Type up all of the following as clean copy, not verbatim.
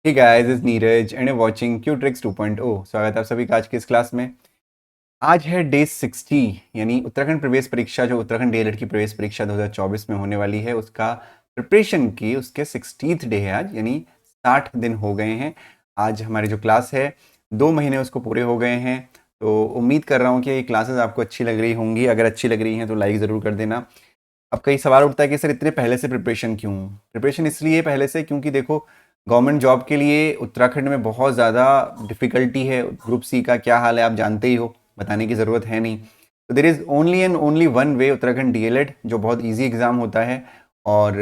Hey guys, is Neeraj and watching Q tricks 2.0। स्वागत है आप सभी का आज की इस क्लास में। आज है डे 60, यानी उत्तराखंड प्रवेश परीक्षा, जो उत्तराखंड डीएलएड की प्रवेश परीक्षा 2024 में होने वाली है, उसका प्रिपरेशन की उसके 60th डे है आज, यानी 60 दिन हो गए हैं। आज हमारी जो क्लास है 2 महीने उसको पूरे हो गए हैं। तो उम्मीद कर रहा हूँ कि ये क्लासेस आपको अच्छी लग रही होंगी। अगर अच्छी लग रही हैं तो लाइक ज़रूर कर देना। अब कई सवाल उठता है कि सर इतने पहले से प्रिपरेशन क्यों? प्रिपरेशन इसलिए पहले से क्योंकि देखो, गवर्नमेंट जॉब के लिए उत्तराखंड में बहुत ज़्यादा डिफ़िकल्टी है। ग्रुप सी का क्या हाल है आप जानते ही हो, बताने की ज़रूरत है नहीं। तो there is only and only one way, Uttarakhand DElEd, जो बहुत इजी एग्ज़ाम होता है। और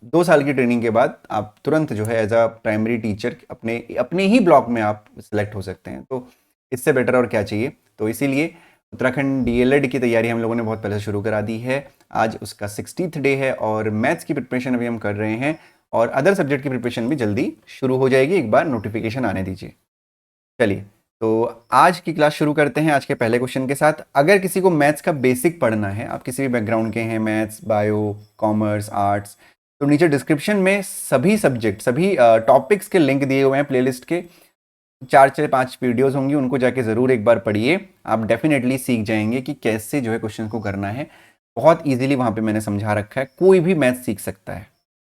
2 साल की ट्रेनिंग के बाद आप तुरंत जो है एज अ प्राइमरी टीचर अपने अपने ही ब्लॉक में आप सिलेक्ट हो सकते हैं। तो इससे बेटर और क्या चाहिए। तो इसीलिए उत्तराखंड डीएलएड की तैयारी हम लोगों ने बहुत पहले शुरू करा दी है। आज उसका 60th डे है और मैथ्स की प्रिपरेशन अभी हम कर रहे हैं और अदर सब्जेक्ट की प्रिपरेशन भी जल्दी शुरू हो जाएगी, एक बार नोटिफिकेशन आने दीजिए। चलिए, तो आज की क्लास शुरू करते हैं आज के पहले क्वेश्चन के साथ। अगर किसी को मैथ्स का बेसिक पढ़ना है, आप किसी भी बैकग्राउंड के हैं, मैथ्स, बायो, कॉमर्स, आर्ट्स, तो नीचे डिस्क्रिप्शन में सभी सब्जेक्ट, सभी टॉपिक्स के लिंक दिए हुए हैं। प्लेलिस्ट के 4 से 5 वीडियोस होंगी, उनको जाके ज़रूर एक बार पढ़िए। आप डेफिनेटली सीख जाएंगे कि कैसे जो है क्वेश्चन को करना है। बहुत इजीली वहाँ पे मैंने समझा रखा है, कोई भी मैथ सीख सकता है।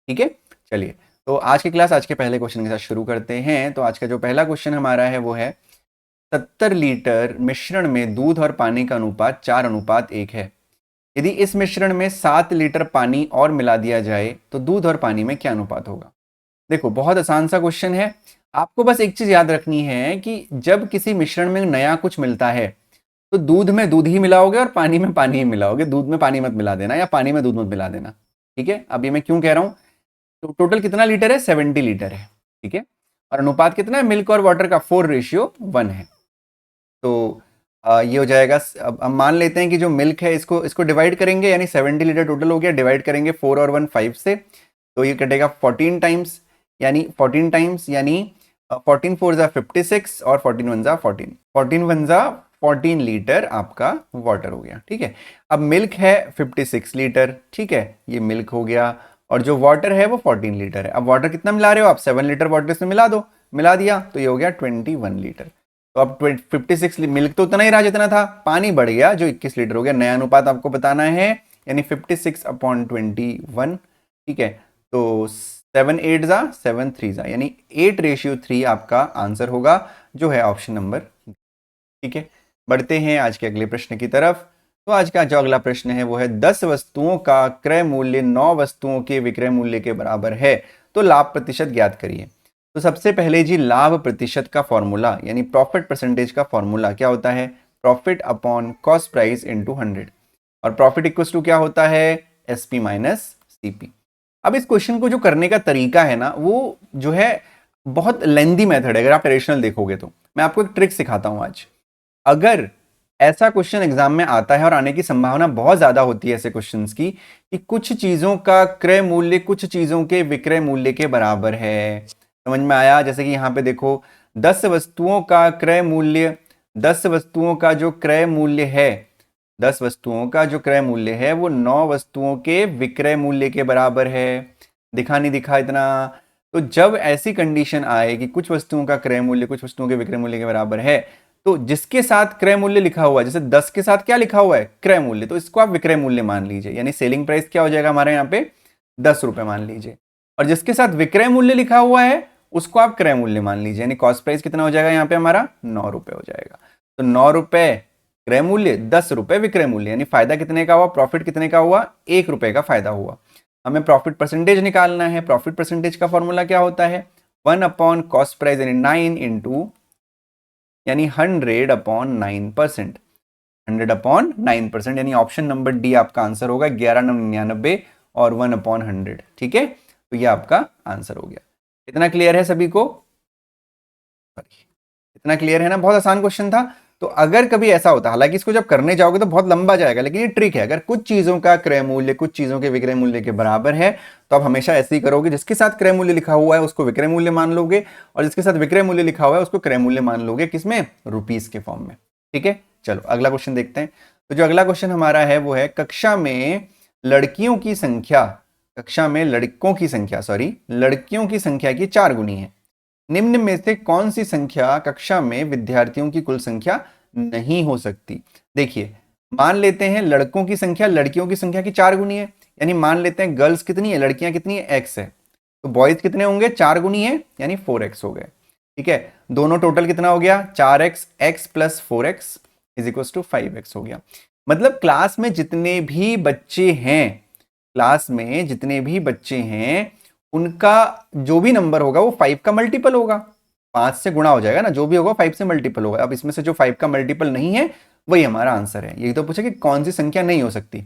ठीक है, चलिए, तो आज की क्लास आज के पहले क्वेश्चन के साथ शुरू करते हैं। तो आज का जो पहला क्वेश्चन हमारा है वो है 70 लीटर मिश्रण में दूध और पानी का अनुपात 4:1 है। यदि इस मिश्रण में 7 लीटर पानी और मिला दिया जाए तो दूध और पानी में क्या अनुपात होगा? देखो, बहुत आसान सा क्वेश्चन है। आपको बस एक चीज याद रखनी है कि जब किसी मिश्रण में नया कुछ मिलता है तो दूध में दूध ही मिलाओगे और पानी में पानी ही मिलाओगे। दूध में पानी मत मिला देना या पानी में दूध मत मिला देना। ठीक है, अब ये मैं क्यों कह रहा हूं? तो टोटल कितना लीटर है? 70 लीटर है। ठीक है, और अनुपात कितना है? मिल्क और वाटर का 4:1 है। तो ये हो जाएगा। अब मान लेते हैं कि जो मिल्क है इसको इसको डिवाइड करेंगे, यानी 70 लीटर टोटल हो गया, डिवाइड करेंगे 4 और 1 5 से, तो ये कटेगा 14 टाइम्स, यानी 14 टाइम्स यानी 14 4 जा 56 और 14 1 जा 14, 14 1 जा 14 लीटर आपका वाटर हो गया। ठीक है, अब मिल्क है 56 लीटर। ठीक है, ये मिल्क हो गया, और जो वाटर है वो 14 लीटर है। अब वाटर कितना मिला रहे हो आप? 7 लीटर वाटर इसमें मिला दो, मिला दिया तो ये हो गया 21 लीटर। तो अब 56 मिल्क तो उतना ही रहा जितना था, पानी बढ़ गया जो 21 लीटर हो गया। नया अनुपात आपको बताना है, यानी 56/21। ठीक है, तो 7 8 जा 7 3 जा, यानी 8:3 आपका आंसर होगा, जो है ऑप्शन नंबर। ठीक है, बढ़ते हैं आज के अगले प्रश्न की तरफ। तो आज का जो अगला प्रश्न है वो है 10 वस्तुओं का क्रय मूल्य 9 वस्तुओं के विक्रय मूल्य के बराबर है, तो लाभ प्रतिशत ज्ञात करिए। तो सबसे पहले जी, लाभ प्रतिशत का फॉर्मूला यानी प्रॉफिट परसेंटेज का फॉर्मूला क्या होता है? Profit upon cost price into 100, और प्रॉफिट इक्वल टू क्या होता है? SP minus CP. अब इस क्वेश्चन को जो करने का तरीका है ना, वो जो है बहुत लेंदी मेथड है। अगर आप ट्रेडिशनल देखोगे तो मैं आपको एक ट्रिक सिखाता हूं आज। अगर ऐसा क्वेश्चन एग्जाम में आता है, और आने की संभावना बहुत ज्यादा होती है ऐसे क्वेश्चंस की, कि कुछ चीजों का क्रय मूल्य कुछ चीजों के विक्रय मूल्य के बराबर है। समझ में आया? जैसे कि यहां पे देखो, 10 वस्तुओं का क्रय मूल्य, 10 वस्तुओं का जो क्रय मूल्य है, 10 वस्तुओं का जो क्रय मूल्य है वो 9 वस्तुओं के विक्रय मूल्य के बराबर है। दिखा नहीं दिखा इतना? तो जब ऐसी कंडीशन आए कि कुछ वस्तुओं का क्रय मूल्य कुछ वस्तुओं के विक्रय मूल्य के बराबर है, तो जिसके साथ क्रय मूल्य लिखा हुआ है, जैसे 10 के साथ क्या लिखा हुआ है? क्रय मूल्य, तो इसको आप विक्रय मूल्य मान लीजिए, यानी सेलिंग प्राइस क्या हो जाएगा हमारे यहाँ पे? 10 रुपए मान लीजिए। और जिसके साथ विक्रय मूल्य लिखा हुआ है उसको आप क्रय मूल्य मान लीजिए, यानी कॉस्ट प्राइस कितना हो जाएगा यहाँ पे हमारा? 9 रुपए हो जाएगा। तो 9 रुपए क्रय मूल्य, 10 रुपए विक्रय मूल्य, यानी फायदा कितने का हुआ? प्रॉफिट कितने का हुआ? 1 रुपए का फायदा हुआ। हमें प्रॉफिट परसेंटेज निकालना है। प्रॉफिट परसेंटेज का फॉर्मूला क्या होता है? 1 अपॉन कॉस्ट प्राइस यानी 9 इंटू, यानी 100/9%, 100/9%, यानी ऑप्शन नंबर डी आपका आंसर होगा। 11,999 और 1/100। ठीक है, तो ये आपका आंसर हो गया। इतना क्लियर है सभी को? इतना क्लियर है ना? बहुत आसान क्वेश्चन था। तो अगर कभी ऐसा होता, हालांकि इसको जब करने जाओगे तो बहुत लंबा जाएगा, लेकिन ये ट्रिक है। अगर कुछ चीजों का क्रय मूल्य कुछ चीजों के विक्रय मूल्य के बराबर है, तो आप हमेशा ऐसे ही करोगे। जिसके साथ क्रय मूल्य लिखा हुआ है उसको विक्रय मूल्य मान लोगे, और जिसके साथ विक्रय मूल्य लिखा हुआ है उसको क्रय मूल्य मान लोगे। किसमें? रुपीस के फॉर्म में। ठीक है, चलो अगला क्वेश्चन देखते हैं। तो जो अगला क्वेश्चन हमारा है वो है, कक्षा में लड़कियों की संख्या, कक्षा में लड़कों की संख्या, सॉरी, लड़कियों की संख्या की 4 गुनी है। निम्न में से कौन सी संख्या कक्षा में विद्यार्थियों की कुल संख्या नहीं हो सकती? देखिए, मान लेते हैं लड़कों की संख्या लड़कियों की संख्या की 4 गुनी है, यानी मान लेते हैं गर्ल्स कितनी है, लड़कियां कितनी है, एक्स है, तो बॉयज कितने होंगे, 4 गुनी है यानी 4x हो गए। ठीक है, दोनों टोटल कितना हो गया, 4x, x plus 4x is equal to 5x हो गया। मतलब क्लास में जितने भी बच्चे हैं, क्लास में जितने भी बच्चे हैं, उनका जो भी नंबर होगा वो 5 का मल्टीपल होगा, 5 से गुणा हो जाएगा ना, जो भी होगा 5 से मल्टीपल होगा। अब इसमें से जो 5 का मल्टीपल नहीं है वही हमारा आंसर है। यही तो पूछा कि कौन सी संख्या नहीं हो सकती।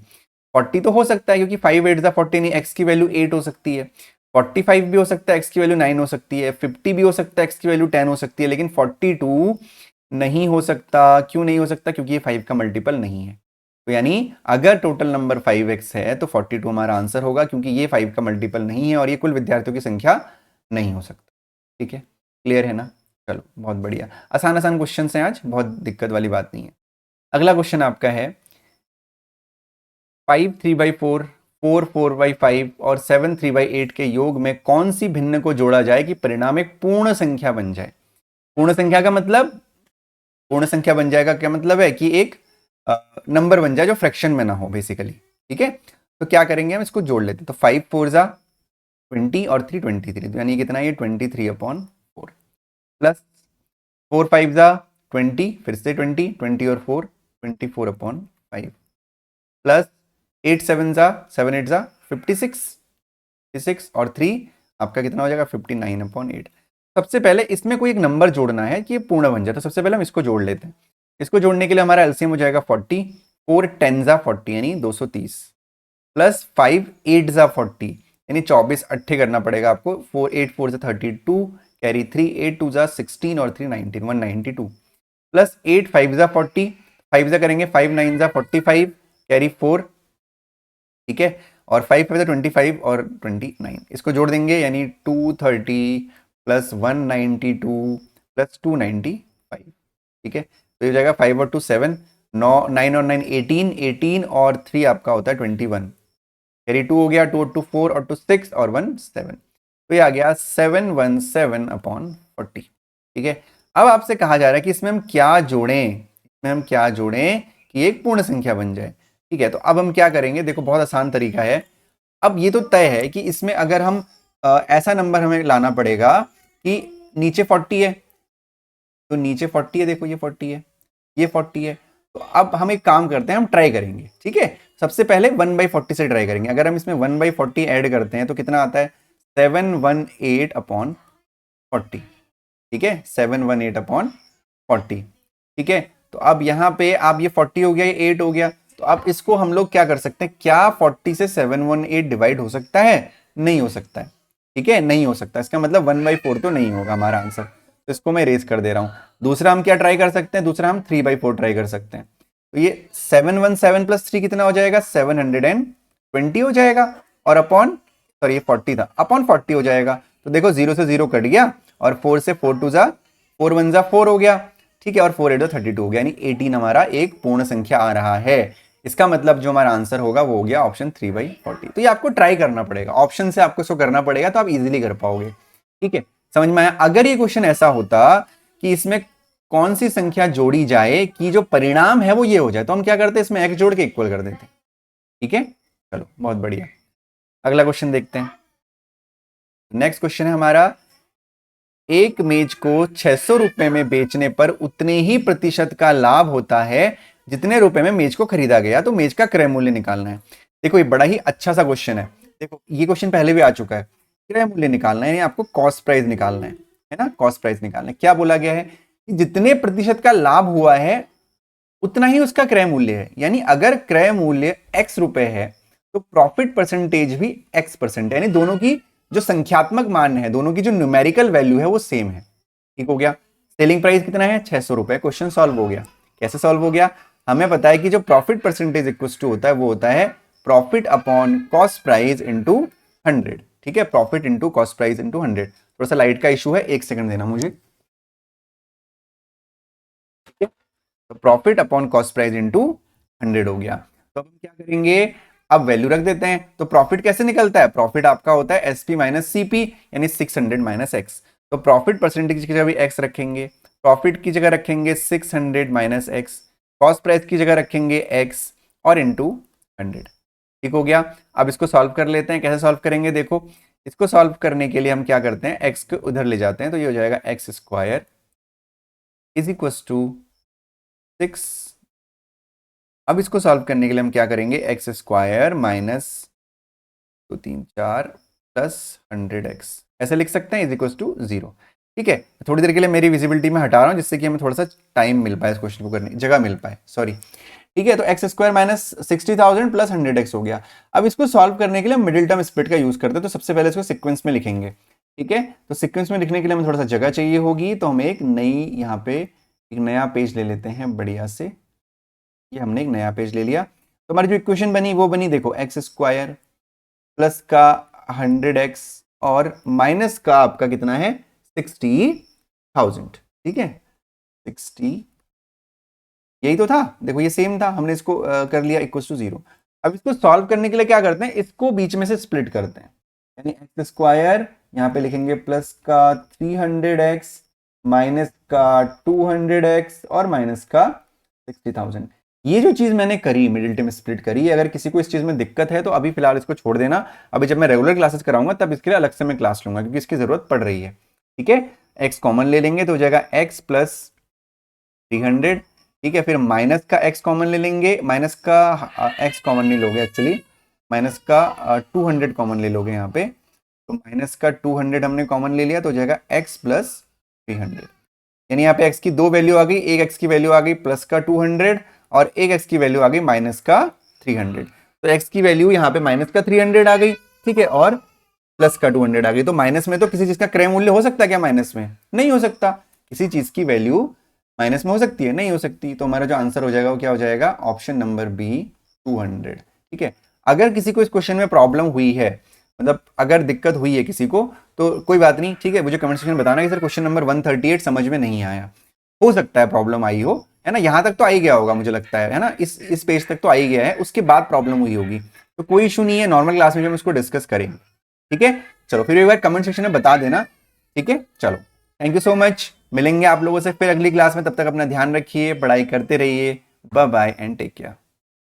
40 तो हो सकता है क्योंकि 5 8 40, नहीं एक्स की वैल्यू 8 हो सकती है। 45 भी हो सकता है, एक्स की वैल्यू 9 हो सकती है। 50 भी हो सकता है, एक्स की वैल्यू 10 हो सकती है। लेकिन 42 नहीं हो सकता। क्यों नहीं हो सकता? क्योंकि ये 5 का मल्टीपल नहीं है। तो यानी अगर टोटल नंबर 5x है तो 42 हमारा आंसर होगा, क्योंकि ये 5 का मल्टीपल नहीं है और ये कुल विद्यार्थियों की संख्या नहीं हो सकता। ठीक है, क्लियर है ना? चलो बहुत बढ़िया, आसान आसान क्वेश्चन हैं आज, बहुत दिक्कत वाली बात नहीं है। अगला क्वेश्चन आपका है 5 3/4, 4 4/5 और 7 3/8 के योग में कौन सी भिन्न को जोड़ा जाए कि परिणाम एक पूर्ण संख्या बन जाए? पूर्ण संख्या का मतलब, पूर्ण संख्या बन जाएगा क्या मतलब है कि एक नंबर बन जाए जो फ्रैक्शन में ना हो बेसिकली। ठीक है, तो क्या करेंगे, हम इसको जोड़ लेते हैं। तो 5 4 जा 20 और 3 23, तो यानी कितना, ये 23/4 प्लस 4 5 जा 20, फिर से 20 20 और 4 24/5 प्लस 8 7 जा 7 8 जा 56 और 3 आपका कितना हो जाएगा, 59/8। सबसे पहले इसमें कोई एक नंबर जोड़ना है कि ये पूर्ण बन जाए, तो सबसे पहले हम इसको जोड़ लेते हैं। इसको जोड़ने के लिए हमारा एलसीएम हो जाएगा 40, 4 10 जा 40 यानी 230 प्लस 5 8 जा 40 यानी 24 अट्ठे करना पड़ेगा आपको। 4 8 4 जा 32 कैरी 3 8 2 जा 16 और 3 19 192 प्लस 8 5 जा 40, 5 जा करेंगे 5 9 जा 45 कैरी 4। ठीक है, और 5 5 जा 25 और 29, इसको जोड़ देंगे यानी 230 प्लस 192 प्लस 295। ठीक है, तो ये हो जाएगा 5 और 2 7, 9 9 और 9 18, 18 और 3 आपका होता है 21, कैरी 2 हो गया, 2 और 2 4 और 2 6 और 1 7, तो ये आ गया 717/40। ठीक है, अब आपसे कहा जा रहा है कि इसमें हम क्या जोड़ें, इसमें हम क्या जोड़ें कि एक पूर्ण संख्या बन जाए। ठीक है, तो अब हम क्या करेंगे, देखो बहुत आसान तरीका है। अब ये तो तय है कि इसमें अगर हम ऐसा नंबर हमें लाना पड़ेगा कि नीचे 40 है, तो नीचे 40 है, देखो ये 40 है, ये 40 है। तो अब हम एक काम करते हैं, हम ट्राई करेंगे। ठीक है, सबसे पहले 1/40 से ट्राई करेंगे। अगर हम इसमें 1/40 ऐड करते हैं तो कितना आता है, 718/40। ठीक है, 718/40। ठीक है, तो अब यहाँ पे आप ये 40 हो गया, ये 8 हो गया, तो अब इसको हम लोग क्या कर सकते हैं, क्या 40 से 718 डिवाइड हो सकता है? नहीं हो सकता है। ठीक है, नहीं हो सकता, इसका मतलब 1/4 तो नहीं होगा हमारा आंसर, तो इसको मैं रेज कर दे रहा हूं। दूसरा हम क्या ट्राई कर सकते हैं, दूसरा हम 3/4 ट्राई कर सकते हैं। तो ये 717 प्लस 3 कितना हो जाएगा, 720 हो जाएगा, और अपॉन, सॉरी ये 40 था, अपॉन 40 हो जाएगा। तो देखो 0 से 0 कट गया, और 4 से 4 2 जा 4 1 जा 4 हो गया। ठीक है, और 4 8 32 हो गया, यानी 18 हमारा एक पूर्ण संख्या आ रहा है। इसका मतलब जो हमारा आंसर होगा वो हो गया ऑप्शन 3/40। तो ये आपको ट्राई करना पड़ेगा, ऑप्शन से आपको इसको करना पड़ेगा, तो आप इजीली कर पाओगे। ठीक है, समझ में आया? अगर ये क्वेश्चन ऐसा होता कि इसमें कौन सी संख्या जोड़ी जाए कि जो परिणाम है वो ये हो जाए, तो हम क्या करते, इसमें x जोड़ के इक्वल कर देते। ठीक है, चलो बहुत बढ़िया, अगला क्वेश्चन देखते हैं। नेक्स्ट क्वेश्चन है हमारा, एक मेज को 600 रुपए में बेचने पर उतने ही प्रतिशत का लाभ होता है जितने रुपए में मेज को खरीदा गया, तो मेज का क्रय मूल्य निकालना है। देखो ये बड़ा ही अच्छा सा क्वेश्चन है। देखो ये क्वेश्चन पहले भी आ चुका है। क्रय मूल्य निकालना है, यानी आपको कॉस्ट प्राइस निकालना है ना, कॉस्ट प्राइस निकालना है। क्या बोला गया है कि जितने प्रतिशत का लाभ हुआ है उतना ही उसका क्रय मूल्य है, यानी अगर क्रय मूल्य x रुपए है तो प्रॉफिट परसेंटेज भी x%, यानी दोनों की जो संख्यात्मक मान है, दोनों की जो न्यूमेरिकल वैल्यू है वो सेम है। ठीक हो गया, सेलिंग प्राइस कितना है, 600 रुपए, क्वेश्चन सॉल्व हो गया। कैसे सॉल्व हो गया, हमें पता है कि जो प्रॉफिट परसेंटेज इक्वल टू होता है वो होता है profit upon cost price into 100। ठीक है, profit into cost price into 100। थोड़ा सा लाइट का इशू है, एक सेकंड देना मुझे। तो profit upon cost price into 100 हो गया। तो अब हम क्या करेंगे, अब वैल्यू रख देते हैं। तो प्रॉफिट कैसे निकलता है, प्रॉफिट आपका होता है एसपी माइनस सीपी, यानी 600 माइनस एक्स। तो प्रॉफिट परसेंटेज की जगह भी x रखेंगे, प्रॉफिट की जगह रखेंगे 600 माइनस एक्स, कॉस्ट प्राइस की जगह रखेंगे x और इंटू 100। ठीक हो गया। अब इसको सॉल्व कर लेते हैं। कैसे सॉल्व करेंगे, देखो इसको सॉल्व करने के लिए हम क्या करते हैं, x को उधर ले जाते हैं, तो ये हो जाएगा x square is equal to 6। अब इसको सॉल्व करने के लिए हम क्या करेंगे, x square minus 2 3 4 plus 100x ऐसे लिख सकते हैं, इज इक्व टू 0। ठीक है, थोड़ी देर के लिए मेरी विजिबिलिटी में हटा रहा हूँ जिससे कि हमें थोड़ा सा टाइम मिल पाए इस क्वेश्चन को करने, जगह मिल पाए, सॉरी। ठीक है, तो x square minus 60,000 plus 100x हो गया। अब इसको सॉल्व करने के लिए हम मिडिल टर्म स्प्लिट का यूज करते हैं, तो सबसे पहले इसको सीक्वेंस में लिखेंगे। ठीक है, तो सीक्वेंस में लिखने के लिए हमें थोड़ा सा जगह चाहिए होगी, तो हम एक नई यहाँ पे एक नया पेज ले लेते हैं बढ़िया से। ये हमने एक नया पेज ले लिया, तो हमारी जो इक्वेशन बनी वो बनी, देखो एक्स स्क्वायर प्लस का 100x और माइनस का आपका कितना है 60,000। ठीक है, 60, यही तो था, देखो ये सेम था, हमने इसको कर लिया इक्वल टू 0। अब इसको सॉल्व करने के लिए क्या करते हैं, इसको बीच में से स्प्लिट करते हैं, यानी एक्स स्क्वायर यहाँ पे लिखेंगे प्लस का 300x माइनस का 200x और माइनस का 60,000। ये जो चीज मैंने करी, मिडिल टर्म स्प्लिट करी, अगर किसी को इस चीज में दिक्कत है तो अभी फिलहाल इसको छोड़ देना, अभी जब मैं रेगुलर क्लासेस कराऊंगा तब इसके लिए अलग से मैं क्लास लूंगा, क्योंकि इसकी जरूरत पड़ रही है। ठीक है, एक्स कॉमन ले लेंगे तो हो जाएगा एक्स प्लस 300। ठीक है, फिर माइनस का x कॉमन ले लेंगे, माइनस का x कॉमन नहीं लोगे एक्चुअली, माइनस का 200 कॉमन ले लोगे यहाँ पे, तो माइनस का 200 हमने कॉमन ले लिया तो हो जाएगा x प्लस 300। यानी यहाँ पे x की दो वैल्यू आ गई, एक x की वैल्यू आ गई प्लस का 200 और एक x की वैल्यू आ गई माइनस का 300। तो x की वैल्यू यहाँ पे माइनस का 300 आ गई, ठीक है, और प्लस का 200 आ गई। तो माइनस में तो किसी चीज का क्रय मूल्य हो सकता है क्या, माइनस में नहीं हो सकता, किसी चीज की वैल्यू माइनस में हो सकती है, नहीं हो सकती। तो हमारा जो आंसर हो जाएगा वो क्या हो जाएगा, ऑप्शन नंबर बी 200। ठीक है, अगर किसी को इस क्वेश्चन में प्रॉब्लम हुई है, मतलब अगर दिक्कत हुई है किसी को, तो कोई बात नहीं, ठीक है, मुझे कमेंट सेक्शन में बताना कि सर क्वेश्चन नंबर 138 समझ में नहीं आया, हो सकता है प्रॉब्लम आई हो, है ना, यहाँ तक तो आ ही गया होगा मुझे लगता है ना, इस पेज तक तो आ ही गया है, उसके बाद प्रॉब्लम हुई होगी, तो कोई इशू नहीं है, नॉर्मल क्लास में हम इसको डिस्कस करेंगे। ठीक है, चलो फिर एक बार कमेंट सेक्शन में बता देना। ठीक है, चलो थैंक यू सो मच, मिलेंगे आप लोगों से फिर अगली क्लास में, तब तक अपना ध्यान रखिए, पढ़ाई करते रहिए, bye bye and take care.